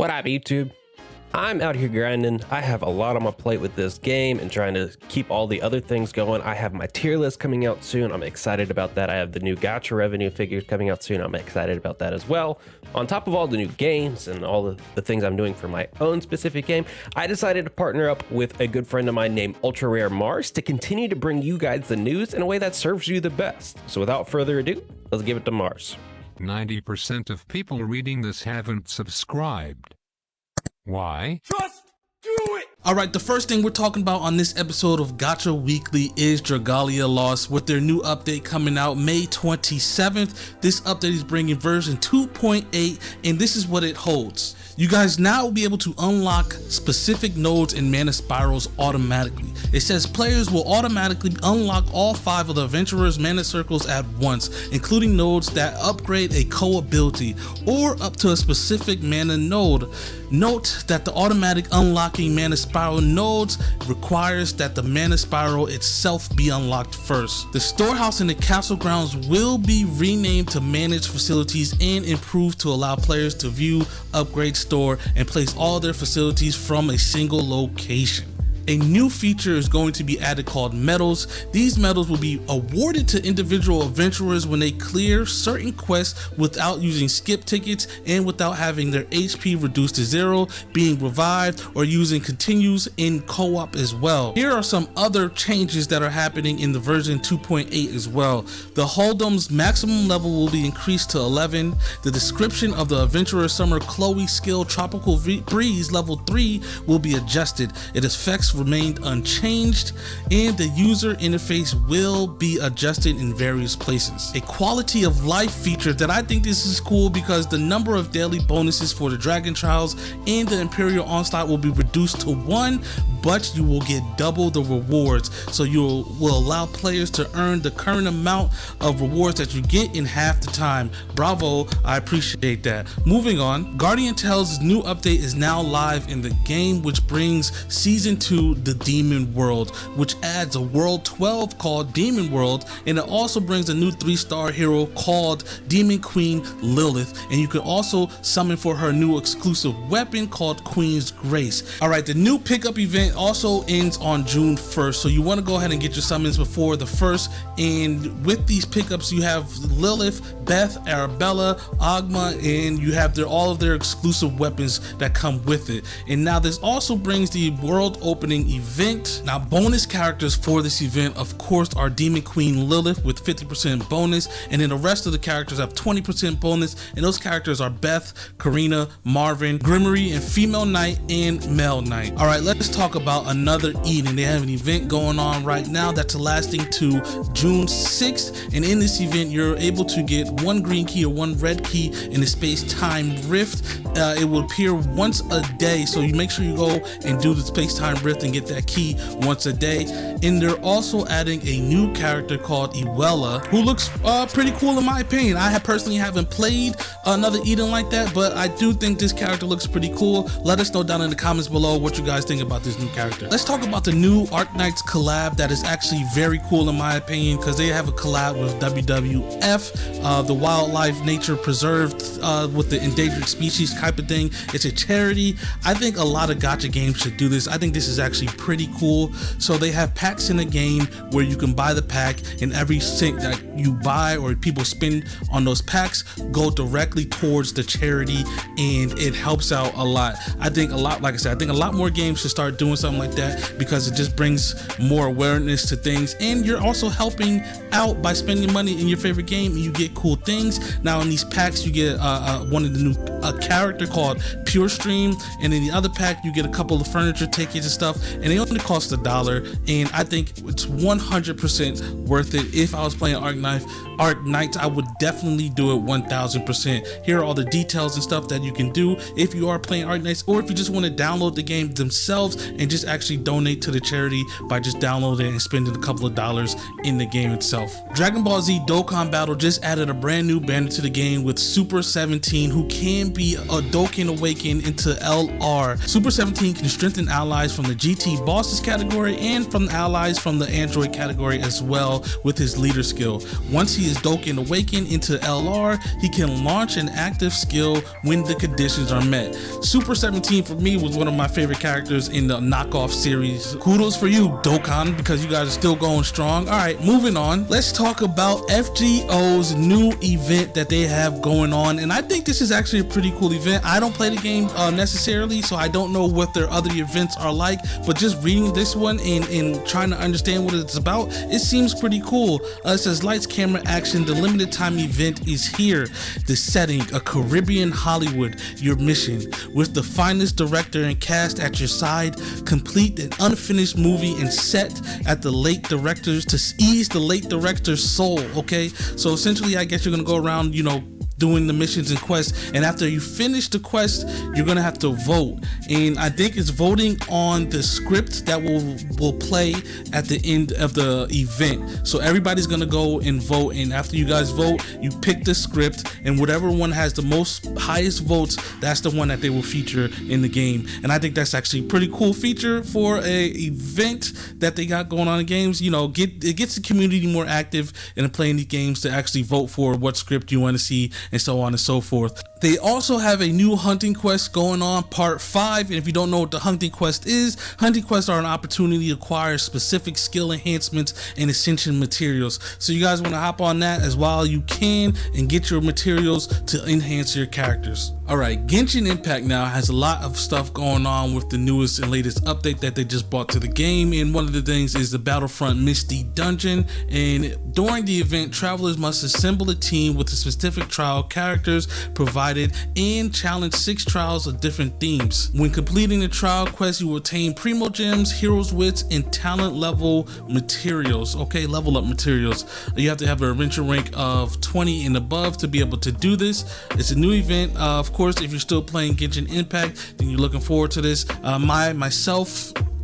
What up, YouTube? I'm out here grinding. I have a lot on my plate with this game and trying to keep all the other things going. I have my tier list coming out soon. I'm excited about that. I have the new gacha revenue figures coming out soon. I'm excited about that as well. On top of all the new games and all the things I'm doing for my own specific game, I decided to partner up with a good friend of mine named UltraRareMarz to continue to bring you guys the news in a way that serves you the best. So without further ado, let's give it to Marz. 90% of people reading this haven't subscribed. Why? Just do it! Alright, the first thing we're talking about on this episode of Gacha Weekly is Dragalia Lost with their new update coming out May 27th. This update is bringing version 2.8 and this is what it holds. You guys now will be able to unlock specific nodes and mana spirals automatically. It says players will automatically unlock all 5 of the Adventurer's mana circles at once, including nodes that upgrade a ability or up to a specific mana node. Note that the automatic unlocking mana spiral nodes requires that the mana spiral itself be unlocked first. The storehouse and the castle grounds will be renamed to managed facilities and improved to allow players to view, upgrade, store, and place all their facilities from a single location. A new feature is going to be added called medals. These medals will be awarded to individual adventurers when they clear certain quests without using skip tickets and without having their HP reduced to 0, being revived, or using continues in co-op as well. Here are some other changes that are happening in the version 2.8 as well. The Hold'em's maximum level will be increased to 11. The description of the Adventurer Summer Chloe skill Tropical Breeze level 3 will be adjusted. Its effects remained unchanged and the user interface will be adjusted in various places. A quality of life feature that I think this is cool because the number of daily bonuses for the Dragon Trials and the Imperial Onslaught will be reduced to 1, but you will get double the rewards, so you will allow players to earn the current amount of rewards that you get in half the time. Bravo, I appreciate that. Moving on, Guardian Tales' new update is now live in the game, which brings Season 2 the Demon World, which adds a World 12 called Demon World, and it also brings a new 3-star hero called Demon Queen Lilith, and you can also summon for her new exclusive weapon called Queen's Grace. Alright, the new pickup event also ends on June 1st, so you want to go ahead and get your summons before the 1st, and with these pickups you have Lilith, Beth, Arabella, Agma, and you have all of their exclusive weapons that come with it. And now this also brings the world opening event. Now bonus characters for this event of course are Demon Queen Lilith with 50% bonus, and then the rest of the characters have 20% bonus, and those characters are Beth, Karina, Marvin, Grimmery, and Female Knight and Male Knight. Alright, let's talk about Another Eden. They have an event going on right now that's lasting to June 6th, and in this event you're able to get 1 green key or 1 red key in the space-time rift. It will appear once a day, so you make sure you go and do the space-time rift and get that key once a day. And they're also adding a new character called Iwella, who looks pretty cool in my opinion. I personally haven't played Another Eden like that, but I do think this character looks pretty cool. Let us know down in the comments below what you guys think about this new character. Let's talk about the new Arknights collab that is actually very cool in my opinion, because they have a collab with WWF, the Wildlife Nature Preserved with the endangered species type of thing. It's a charity. I think a lot of gacha games should do this. I think this is actually pretty cool. So they have packs in the game where you can buy the pack, and every cent that you buy or people spend on those packs go directly towards the charity, and it helps out a lot. I think a lot, like I said, I think a lot more games should start doing something like that because it just brings more awareness to things, and you're also helping out by spending money in your favorite game and you get cool things. Now in these packs you get one of the new character called Pure Stream, and in the other pack you get a couple of furniture tickets and stuff, and they only cost $1, and I think it's 100% worth it. If I was playing Arknights, I would definitely do it 1000%. Here are all the details and stuff that you can do if you are playing Arknights, or if you just want to download the game themselves and and just actually donate to the charity by just downloading and spending a couple of dollars in the game itself. Dragon Ball Z Dokkan Battle just added a brand new banner to the game with Super 17, who can be a Dokkan awakened into LR. Super 17 can strengthen allies from the GT bosses category and from the allies from the android category as well with his leader skill. Once he is Dokkan awakened into LR, he can launch an active skill when the conditions are met. Super 17 for me was one of my favorite characters in the knockoff series. Kudos for you, Dokkan, because you guys are still going strong. All right, moving on. Let's talk about FGO's new event that they have going on, and I think this is actually a pretty cool event. I don't play the game necessarily, so I don't know what their other events are like, but just reading this one and trying to understand what it's about, it seems pretty cool. It says lights, camera, action. The limited time event is here. The setting, a Caribbean Hollywood. Your mission, with the finest director and cast at your side, complete an unfinished movie and set at the late directors to ease the late director's soul. Okay, so essentially I guess you're gonna go around, you know, doing the missions and quests, and after you finish the quest, you're gonna have to vote, and I think it's voting on the script that will play at the end of the event. So everybody's gonna go and vote, and after you guys vote, you pick the script, and whatever one has the highest votes, that's the one that they will feature in the game. And I think that's actually a pretty cool feature for a event that they got going on in games. You know, it gets the community more active in playing these games to actually vote for what script you want to see, and so on and so forth. They also have a new hunting quest going on, part 5, and if you don't know what the hunting quest is, hunting quests are an opportunity to acquire specific skill enhancements and ascension materials. So you guys want to hop on that as while you can and get your materials to enhance your characters. Alright, Genshin Impact now has a lot of stuff going on with the newest and latest update that they just brought to the game, and one of the things is the Battlefront Misty Dungeon, and during the event, travelers must assemble a team with a specific trial characters provided and challenge 6 trials of different themes. When completing the trial quest, you will attain Primo Gems, Heroes Wits, and talent level materials. Okay, level up materials. You have to have an adventure rank of 20 and above to be able to do this. It's a new event. Of course, if you're still playing Genshin Impact, then you're looking forward to this.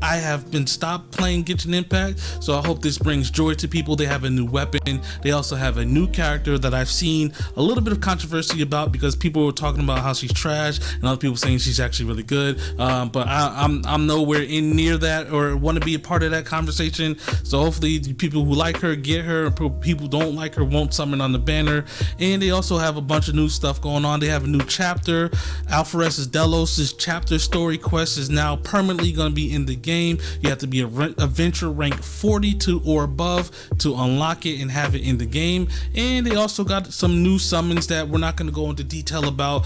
I have been stopped playing Genshin Impact, so I hope this brings joy to people. They have a new weapon. They also have a new character that I've seen a little bit of controversy about because people were talking about how she's trash and other people saying she's actually really good. But I'm nowhere in near that or want to be a part of that conversation. So hopefully the people who like her get her, people who don't like her won't summon on the banner. And they also have a bunch of new stuff going on. They have a new chapter. Alphares's Delos' chapter story quest is now permanently going to be in the game. You have to be adventure rank 42 or above to unlock it and have it in the game. And they also got some new summons that we're not going to go into detail about.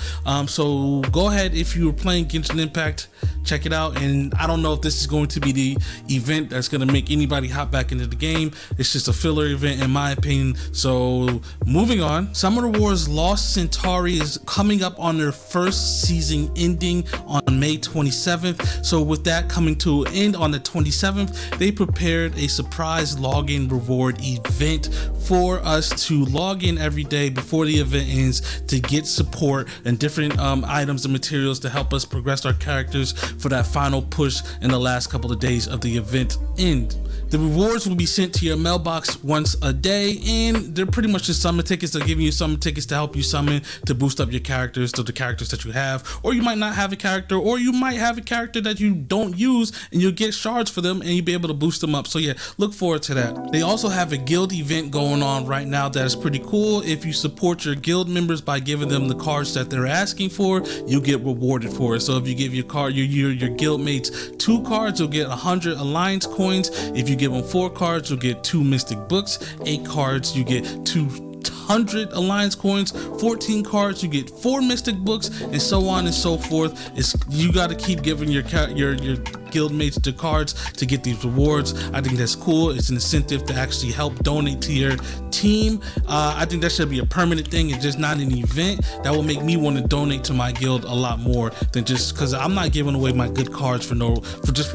So go ahead, if you were playing Genshin Impact, check it out. And I don't know if this is going to be the event that's going to make anybody hop back into the game. It's just a filler event in my opinion. So moving on, Summer Wars Lost Centauri is coming up on their first season ending on May 27th. So with that coming to an end on the 27th, they prepared a surprise login reward event for us to log in every day before the event ends to get support and different items and materials to help us progress our characters for that final push in the last couple of days of the event end. The rewards will be sent to your mailbox once a day, and they're pretty much just summon tickets. They're giving you summon tickets to help you summon, to boost up your characters, to the characters that you have, or you might not have a character, or you might have a character that you don't use and you'll get shards for them and you'll be able to boost them up. So yeah, look forward to that. They also have a guild event going on right now that is pretty cool. If you support your guild members by giving them the cards that they're asking for, you'll get rewarded for it. So if you give your guild mates 2 cards, you'll get 100 alliance coins. If you give them 4 cards, you'll get 2 mystic books. 8 cards, you get 200 alliance coins. 14 cards, you get 4 mystic books, and so on and so forth. You got to keep giving your guild mates the cards to get these rewards. I think that's cool. It's an incentive to actually help donate to your team. I think that should be a permanent thing and just not an event. That will make me want to donate to my guild a lot more than just because I'm not giving away my good cards for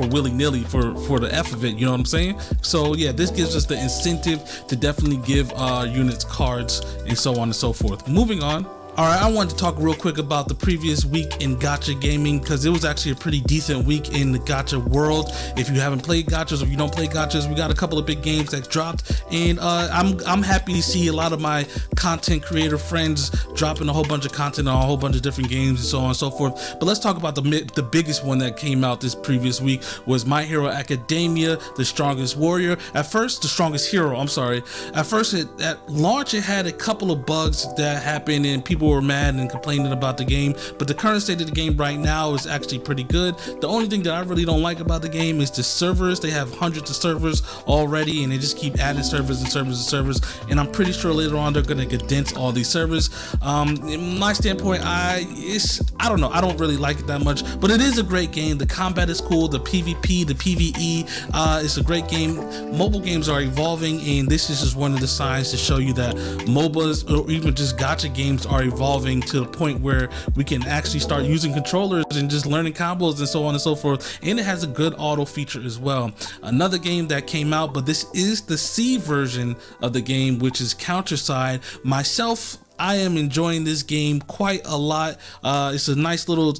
willy-nilly for the F of it, you know what I'm saying? So yeah, this gives us the incentive to definitely give units cards and so on and so forth. Moving on. All right, I wanted to talk real quick about the previous week in gacha gaming because it was actually a pretty decent week in the gacha world. If you haven't played gachas or if you don't play gachas, we got a couple of big games that dropped, and I'm happy to see a lot of my content creator friends dropping a whole bunch of content on a whole bunch of different games and so on and so forth. But let's talk about the biggest one that came out this previous week was My Hero Academia: The Strongest Warrior. At first, the strongest hero. I'm sorry. At first, at launch, it had a couple of bugs that happened, and people were mad and complaining about the game, but the current state of the game right now is actually pretty good. The only thing that I really don't like about the game is the servers. They have hundreds of servers already, and they just keep adding servers and servers and servers, and I'm pretty sure later on they're going to condense all these servers. In my standpoint, I don't know, I don't really like it that much, but it is a great game. The combat is cool, the PvP, the PvE, it's a great game. Mobile games are evolving, and this is just one of the signs to show you that MOBAs or even just gacha games are evolving to the point where we can actually start using controllers and just learning combos and so on and so forth. And it has a good auto feature as well. Another game that came out, but this is the C version of the game, which is Counterside. Myself, I am enjoying this game quite a lot. It's a nice little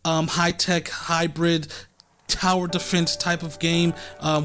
high-tech hybrid tower defense type of game,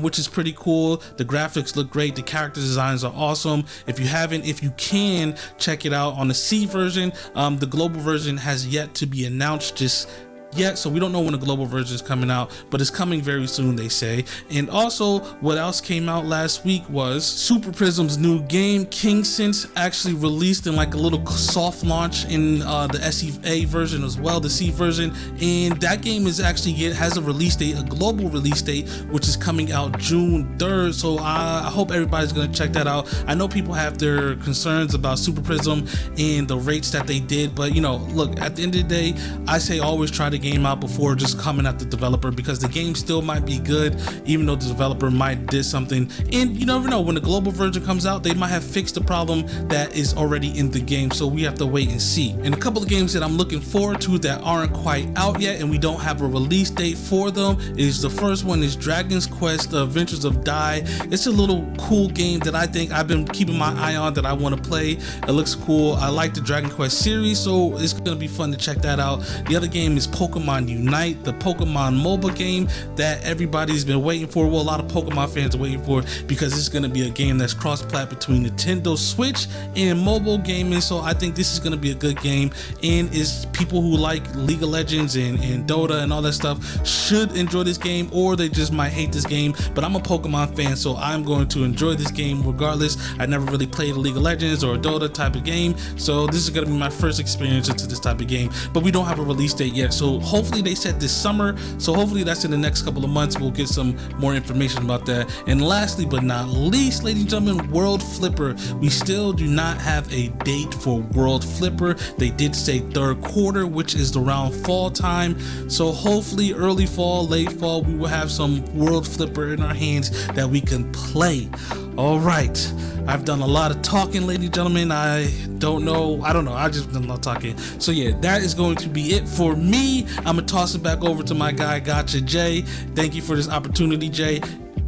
which is pretty cool. The graphics look great, the character designs are awesome. If you can check it out on the C version. The global version has yet to be announced just yet, so we don't know when the global version is coming out, but it's coming very soon, they say. And also, what else came out last week was Super Prism's new game, King Sense, actually released in like a little soft launch in the SEA version as well, the C version. And that game is actually has a release date, a global release date, which is coming out June 3rd. So I hope everybody's gonna check that out. I know people have their concerns about Super Prism and the rates that they did, but you know, look, at the end of the day, I say always try to game out before just coming at the developer, because the game still might be good even though the developer might did something, and you never know, when the global version comes out they might have fixed the problem that is already in the game. So we have to wait and see. And a couple of games that I'm looking forward to that aren't quite out yet and we don't have a release date for them is, the first one is Dragon's Quest: The Adventures of Dai. It's a little cool game that I think I've been keeping my eye on, that I want to play. It looks cool. I like the Dragon Quest series, so it's gonna be fun to check that out. The other game is Pokemon Unite, the Pokemon mobile game that everybody's been waiting for. Well, a lot of Pokemon fans are waiting for, because it's going to be a game that's cross-plat between Nintendo Switch and mobile gaming. So I think this is going to be a good game, and is people who like League of Legends and Dota and all that stuff should enjoy this game, or they just might hate this game. But I'm a Pokemon fan, so I'm going to enjoy this game regardless. I never really played a League of Legends or a Dota type of game, so this is going to be my first experience into this type of game. But we don't have a release date yet, so hopefully they said this summer, so hopefully that's in the next couple of months. We'll get some more information about that. And lastly but not least, ladies and gentlemen, World Flipper. We still do not have a date for World Flipper. They did say third quarter, which is around fall time, so hopefully early fall, late fall, we will have some World Flipper in our hands that we can play. All right, I've done a lot of talking, ladies and gentlemen. I don't know, I just done a lot of talking. So yeah, that is going to be it for me. I'm gonna toss it back over to my guy Gacha Jay. Thank you for this opportunity, Jay.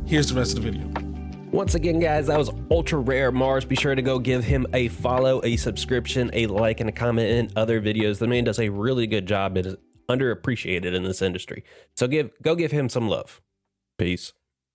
Here's the rest of the video. Once again, guys, that was UltraRareMarz. Be sure to go give him a follow, a subscription, a like, and a comment in other videos. The man does a really good job and is underappreciated in this industry. So go give him some love. Peace.